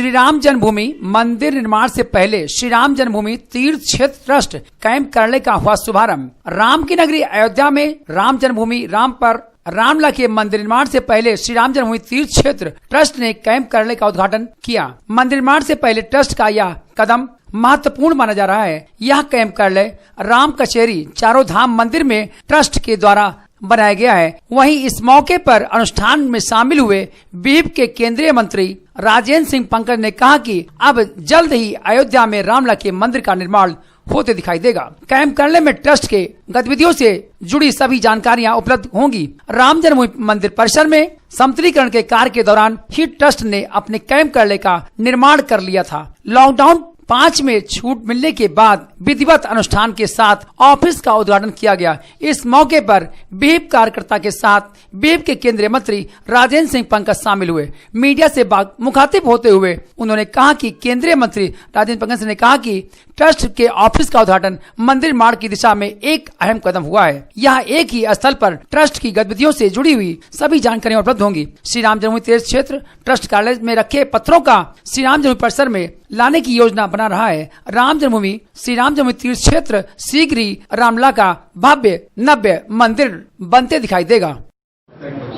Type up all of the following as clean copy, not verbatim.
श्री राम जन्मभूमि मंदिर निर्माण से पहले श्री राम जन्मभूमि तीर्थ क्षेत्र ट्रस्ट कैंप करने का हुआ शुभारंभ। राम की नगरी अयोध्या में राम जन्मभूमि राम पर रामलला के मंदिर निर्माण से पहले श्री राम जन्मभूमि तीर्थ क्षेत्र ट्रस्ट ने कैंप करने का उद्घाटन किया। मंदिर निर्माण से पहले ट्रस्ट का यह कदम महत्वपूर्ण माना जा रहा है। यह कैंप करले राम कचेरी चारों धाम मंदिर में ट्रस्ट के द्वारा बनाया गया है। वहीं इस मौके पर अनुष्ठान में शामिल हुए बीप के केंद्रीय मंत्री राजेंद्र सिंह पंकज ने कहा कि अब जल्द ही अयोध्या में रामलला के मंदिर का निर्माण होते दिखाई देगा। कैंप करने में ट्रस्ट के गतिविधियों से जुड़ी सभी जानकारियां उपलब्ध होंगी। राम जन्मभूमि मंदिर परिसर में समतलीकरण के कार्य के दौरान ही ट्रस्ट ने अपने कैंप करने का निर्माण कर लिया था। लॉकडाउन 5 में छूट मिलने के बाद विधिवत अनुष्ठान के साथ ऑफिस का उद्घाटन किया गया। इस मौके पर बीप कार्यकर्ता के साथ बीप के केंद्रीय मंत्री राजेंद्र सिंह पंकज शामिल हुए। मीडिया से मुखातिब होते हुए उन्होंने कहा कि केंद्रीय मंत्री राजेंद्र पंकज ने कहा कि ट्रस्ट के ऑफिस का उद्घाटन मंदिर निर्माण की दिशा में एक अहम कदम हुआ है। यह एक ही स्थल पर ट्रस्ट की गतिविधियों से जुड़ी हुई सभी जानकारियां उपलब्ध होंगी। श्री राम जन्मभूमि तीर्थ क्षेत्र ट्रस्ट कार्यालय में रखे पत्थरों का श्री राम जन्मभूमि परिसर में लाने की योजना बना रहा है। राम जन्मभूमि श्री राम जन्मभूमि तीर्थ क्षेत्र शीघ्र ही रामलला का भव्य नव्य मंदिर बनते दिखाई देगा।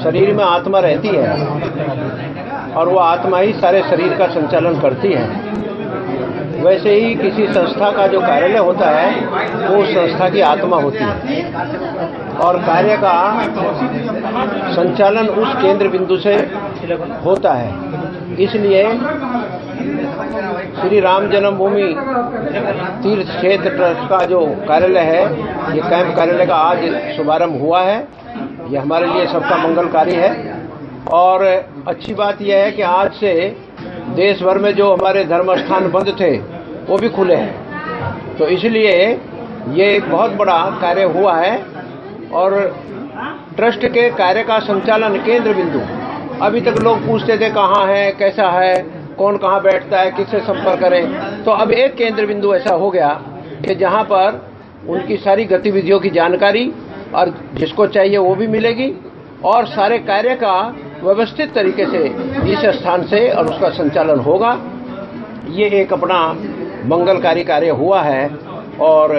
शरीर में आत्मा रहती है और वो आत्मा ही सारे शरीर का संचालन करती है। वैसे ही किसी संस्था का जो कार्यालय होता है वो उस संस्था की आत्मा होती है और कार्य का संचालन उस केंद्र बिंदु से होता है। इसलिए श्री राम जन्मभूमि तीर्थ क्षेत्र ट्रस्ट का जो कार्यालय है, ये कैंप कार्यालय का आज शुभारंभ हुआ है। ये हमारे लिए सबका मंगलकारी है और अच्छी बात यह है कि आज से देश भर में जो हमारे धर्म स्थान बंद थे वो भी खुले हैं। तो इसलिए ये एक बहुत बड़ा कार्य हुआ है और ट्रस्ट के कार्य का संचालन केंद्र बिंदु। अभी तक लोग पूछते थे कहाँ है, कैसा है, कौन कहाँ बैठता है, किससे संपर्क करें। तो अब एक केंद्र बिंदु ऐसा हो गया कि जहाँ पर उनकी सारी गतिविधियों की जानकारी और जिसको चाहिए वो भी मिलेगी और सारे कार्य का व्यवस्थित तरीके से इस स्थान से और उसका संचालन होगा। ये एक अपना मंगलकारी कार्य हुआ है और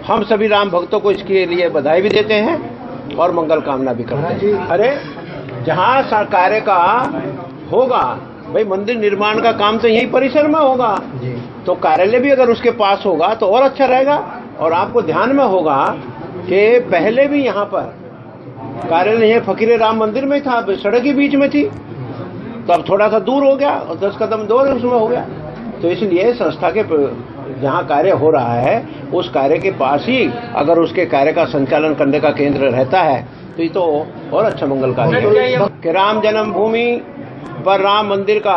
हम सभी राम भक्तों को इसके लिए बधाई भी देते हैं और मंगल कामना भी करते हैं। अरे जहाँ कार्य का होगा भाई, मंदिर निर्माण का काम तो यही परिसर में होगा, तो कार्यालय भी अगर उसके पास होगा तो और अच्छा रहेगा। और आपको ध्यान में होगा कि पहले भी यहाँ पर कार्यालय ये फकीर राम मंदिर में था, सड़क ही बीच में थी, तो अब थोड़ा सा दूर हो गया और 10 कदम दूर उसमें हो गया। तो इसलिए संस्था के जहाँ कार्य हो रहा है उस कार्य के पास ही अगर उसके कार्य का संचालन करने का केंद्र रहता है तो ये तो और अच्छा मंगलकारी है कि राम जन्मभूमि पर राम मंदिर का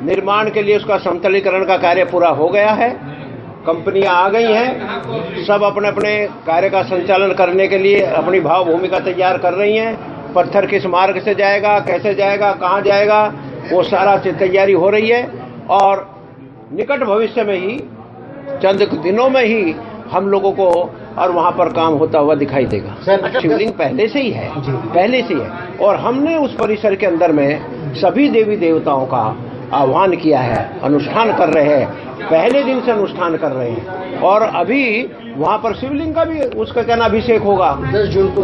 निर्माण के लिए उसका समतलीकरण का कार्य पूरा हो गया है। कंपनियां आ गई हैं, सब अपने अपने कार्य का संचालन करने के लिए अपनी भाव भूमिका तैयार कर रही हैं। पत्थर किस मार्ग से जाएगा, कैसे जाएगा, कहाँ जाएगा, वो सारा तैयारी हो रही है और निकट भविष्य में ही चंद दिनों में ही हम लोगों को और वहाँ पर काम होता हुआ दिखाई देगा। शिवलिंग पहले से ही है, पहले से ही है और हमने उस परिसर के अंदर में सभी देवी देवताओं का आह्वान किया है, अनुष्ठान कर रहे हैं, पहले दिन से अनुष्ठान कर रहे हैं और अभी वहाँ पर शिवलिंग का भी उसका क्या नाम अभिषेक होगा 10 जून को।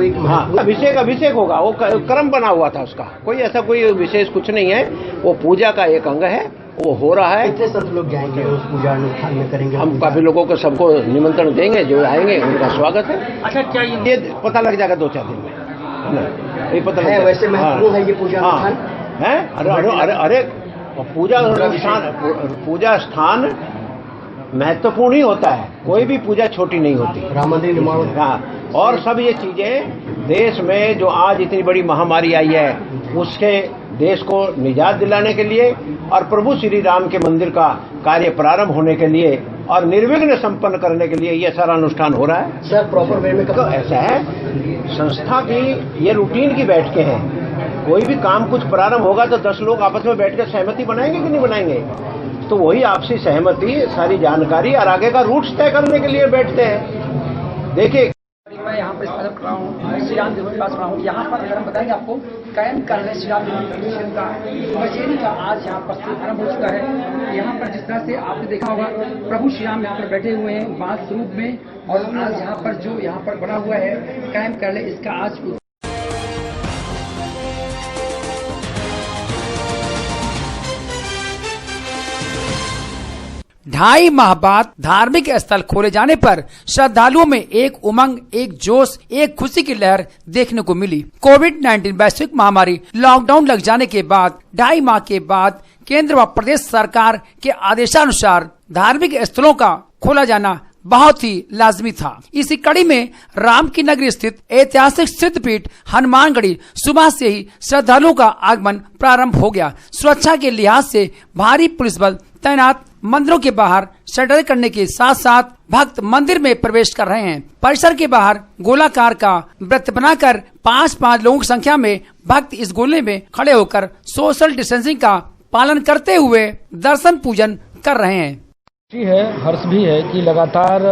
अभिषेक होगा, वो क्रम बना हुआ था उसका, कोई ऐसा कोई विशेष कुछ नहीं है, वो पूजा का एक अंग है, वो हो रहा है। कितने सब लोग जाएंगे उस पूजा अनुष्ठान में करेंगे? हम काफी लोगों को सबको निमंत्रण देंगे, जो आएंगे उनका स्वागत है। अच्छा, क्या ये पता लग जाएगा 2-4 दिन में, ये पता है। वैसे महत्वपूर्ण है ये पूजा अनुष्ठान है। अरे पूजा स्थान महत्वपूर्ण ही होता है, कोई भी पूजा छोटी नहीं होती। राम मंदिर निर्माण, हाँ, और सब ये चीजें देश में जो आज इतनी बड़ी महामारी आई है उसके देश को निजात दिलाने के लिए और प्रभु श्री राम के मंदिर का कार्य प्रारंभ होने के लिए और निर्विघ्न संपन्न करने के लिए ये सारा अनुष्ठान हो रहा है। सर प्रॉपर वे में तो ऐसा है, संस्था की ये रूटीन की बैठकें हैं। कोई भी काम कुछ प्रारंभ होगा तो 10 लोग आपस में बैठकर सहमति बनाएंगे कि नहीं बनाएंगे, तो वही आपसी सहमति, सारी जानकारी और आगे का रूट्स तय करने के लिए बैठते हैं। देखिए मैं यहाँ पर स्थापित कर रहा हूँ, श्री राम जन्मभूमि के पास खड़ा हूँ। यहाँ पर अगर हम बताएंगे आपको, कैंप कार्यालय श्री राम जन्मभूमि का कचेरी का आज यहाँ पर आरम्भ हो चुका है। यहाँ पर जिस तरह से आपने देखा होगा, प्रभु श्री राम यहाँ पर बैठे हुए हैं बाल स्वरूप में, और आज यहाँ पर जो यहाँ पर बना हुआ है कैंप कार्यालय, इसका आज 2.5 माह बाद धार्मिक स्थल खोले जाने पर श्रद्धालुओं में एक उमंग, एक जोश, एक खुशी की लहर देखने को मिली। कोविड-19 वैश्विक महामारी लॉकडाउन लग जाने के बाद 2.5 माह के बाद केंद्र व प्रदेश सरकार के आदेशानुसार धार्मिक स्थलों का खोला जाना बहुत ही लाजमी था। इसी कड़ी में राम की नगरी स्थित ऐतिहासिक सिद्धपीठ हनुमानगढ़ी सुबह से ही श्रद्धालुओं का आगमन प्रारंभ हो गया। सुरक्षा के लिहाज से भारी पुलिस बल तैनात, मंदिरों के बाहर शटर करने के साथ साथ भक्त मंदिर में प्रवेश कर रहे हैं। परिसर के बाहर गोलाकार का वृत्त बनाकर 5-5 लोगों की संख्या में भक्त इस गोले में खड़े होकर सोशल डिस्टेंसिंग का पालन करते हुए दर्शन पूजन कर रहे हैं। खुशी है, हर्ष भी है कि लगातार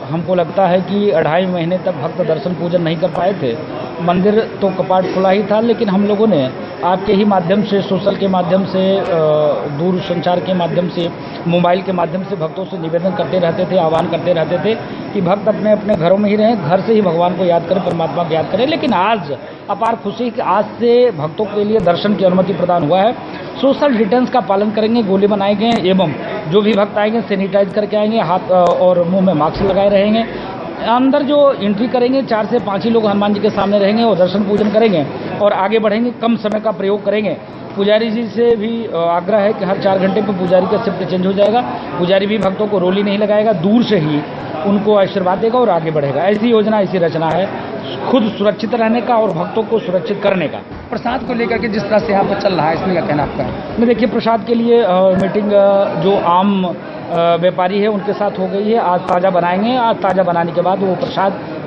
हमको लगता है कि 2.5 महीने तक भक्त दर्शन पूजन नहीं कर पाए थे। मंदिर तो कपाट खुला ही था, लेकिन हम लोगों ने आपके ही माध्यम से, सोशल के माध्यम से, दूर संचार के माध्यम से, मोबाइल के माध्यम से भक्तों से निवेदन करते रहते थे, आह्वान करते रहते थे कि भक्त अपने अपने घरों में ही रहें, घर से ही भगवान को याद करें, परमात्मा को याद करें। लेकिन आज अपार खुशी कि आज से भक्तों के लिए दर्शन की अनुमति प्रदान हुआ है। सोशल डिस्टेंस का पालन करेंगे, गोले बनाए गए हैं एवं जो भी भक्त आएंगे सैनिटाइज करके आएंगे, हाथ और मुंह में मास्क लगाए रहेंगे। अंदर जो एंट्री करेंगे 4 से 5 ही लोग हनुमान जी के सामने रहेंगे और दर्शन पूजन करेंगे और आगे बढ़ेंगे, कम समय का प्रयोग करेंगे। पुजारी जी से भी आग्रह है कि हर 4 घंटे पर पुजारी का शिफ्ट चेंज हो जाएगा। पुजारी भी भक्तों को रोली नहीं लगाएगा, दूर से ही उनको आशीर्वाद देगा और आगे बढ़ेगा। ऐसी योजना, ऐसी रचना है खुद सुरक्षित रहने का और भक्तों को सुरक्षित करने का। प्रसाद को लेकर के जिस तरह से यहाँ पर चल रहा है, इसमें क्या कहना आपका? मैं देखिए, प्रसाद के लिए मीटिंग जो आम व्यापारी है उनके साथ हो गई है। आज ताज़ा बनाएंगे, आज ताज़ा बनाने के बाद वो प्रसाद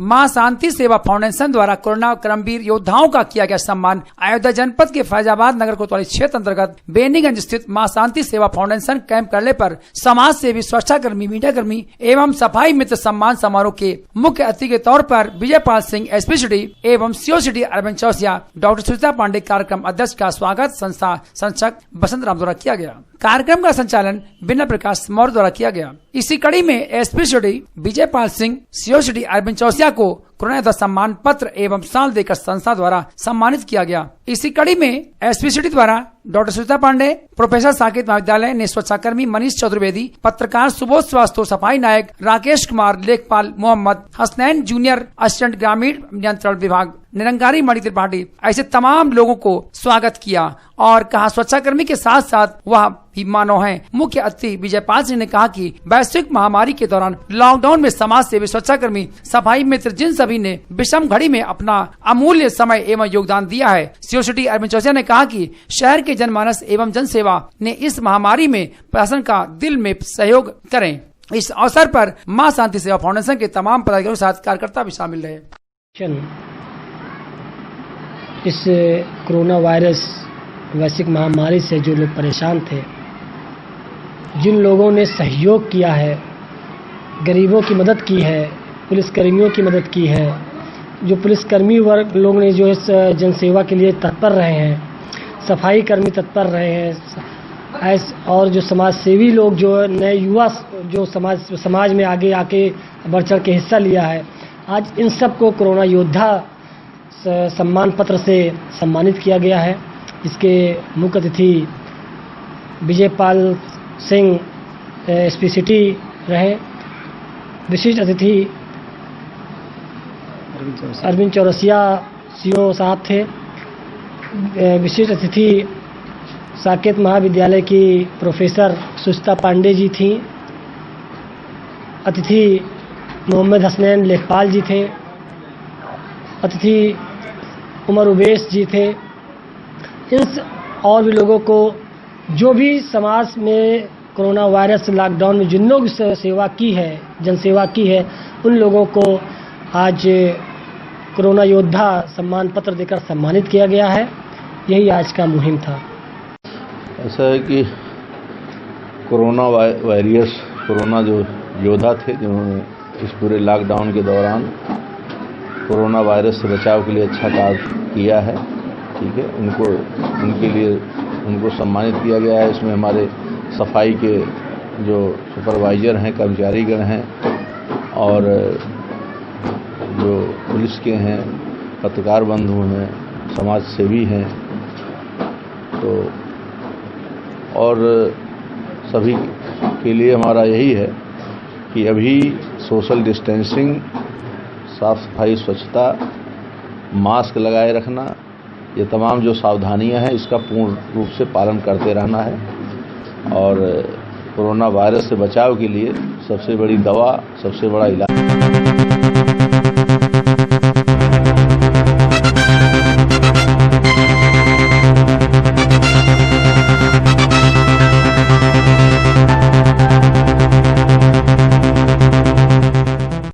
मां शांति सेवा फाउंडेशन द्वारा कोरोना कर्मवीर योद्धाओं का किया गया सम्मान। अयोध्या जनपद के फैजाबाद नगर कोतवाली क्षेत्र अंतर्गत बेनीगंज स्थित मां शांति सेवा फाउंडेशन कैंप कार्यालय पर समाज सेवी, स्वच्छता कर्मी, मीडिया कर्मी एवं सफाई मित्र सम्मान समारोह के मुख्य अतिथि के तौर पर विजयपाल सिंह एसपी सिटी एवं CO city Arvind Chaurasia, doctor Suchita Pande कार्यक्रम अध्यक्ष का स्वागत संस्था संचालक बसंत राम द्वारा किया गया। कार्यक्रम का संचालन बिना प्रकाश मौर्य द्वारा किया गया। इसी कड़ी में SP city Vijaypal Singh, CO city Arvind Chaurasia को कोरोना योद्धा सम्मान पत्र एवं शाल देकर संस्था द्वारा सम्मानित किया गया। इसी कड़ी में एसपी सिटी द्वारा डॉक्टर सुचिता पांडे, प्रोफेसर साकेत महाविद्यालय ने स्वच्छताकर्मी मनीष चतुर्वेदी, पत्रकार सुबोध श्रीवास्तव, सफाई नायक राकेश कुमार, लेखपाल मोहम्मद हसनैन, जूनियर असिस्टेंट ग्रामीण नियंत्रण विभाग निरंकारी मणि त्रिपाठी, ऐसे तमाम लोगों को स्वागत किया और कहा स्वच्छताकर्मी के साथ साथ वह भी मानव हैं। मुख्य अतिथि विजयपाल सिंह ने कहा कि वैश्विक महामारी के दौरान लॉकडाउन में समाज सेवी, स्वच्छताकर्मी, सफाई मित्र जिन सभी ने विषम घड़ी में अपना अमूल्य समय एवं योगदान दिया है। सीओ सिटी अरविंद चौरसिया ने कहा कि शहर के जनमानस एवं जनसेवा ने इस महामारी में प्रशासन का दिल में सहयोग करें। इस अवसर पर मां शांति सेवा फाउंडेशन के तमाम पदाधिकारियों के साथ कार्यकर्ता भी शामिल रहे। इस कोरोना वायरस वैश्विक महामारी से जो लोग परेशान थे, जिन लोगों ने सहयोग किया है, गरीबों की मदद की है, पुलिसकर्मियों की मदद की है, जो पुलिसकर्मी वर्ग लोग ने जो इस जनसेवा के लिए तत्पर रहे हैं, सफाई कर्मी तत्पर रहे हैं, और जो समाज सेवी लोग, जो नए युवा जो समाज में आगे आके बढ़ चढ़ के हिस्सा लिया है, आज इन सबको कोरोना योद्धा सम्मान पत्र से सम्मानित किया गया है। इसके मुख्य अतिथि विजयपाल सिंह एसपी सिटी रहे, विशिष्ट अतिथि अरविंद चौरसिया सीओ साहब थे, विशिष्ट अतिथि साकेत महाविद्यालय की प्रोफेसर सुचिता पांडे जी थी, अतिथि मोहम्मद हसनैन लेखपाल जी थे, अतिथि उमर उबैस जी थे। इन और भी लोगों को, जो भी समाज में कोरोना वायरस लॉकडाउन में जिन लोग सेवा की है, जनसेवा की है, उन लोगों को आज कोरोना योद्धा सम्मान पत्र देकर सम्मानित किया गया है। यही आज का मुहिम था। ऐसा है कि कोरोना जो योद्धा थे जिन्होंने इस पूरे लॉकडाउन के दौरान कोरोना वायरस से बचाव के लिए अच्छा कार्य किया है, ठीक है, उनके लिए उनको सम्मानित किया गया है। इसमें हमारे सफाई के जो सुपरवाइज़र हैं, कर्मचारीगण हैं और जो पुलिस के हैं, पत्रकार बंधु हैं, समाज सेवी हैं, तो और सभी के लिए हमारा यही है कि अभी सोशल डिस्टेंसिंग, साफ सफाई, स्वच्छता, मास्क लगाए रखना, ये तमाम जो सावधानियां हैं इसका पूर्ण रूप से पालन करते रहना है। और कोरोना वायरस से बचाव के लिए सबसे बड़ी दवा, सबसे बड़ा इलाज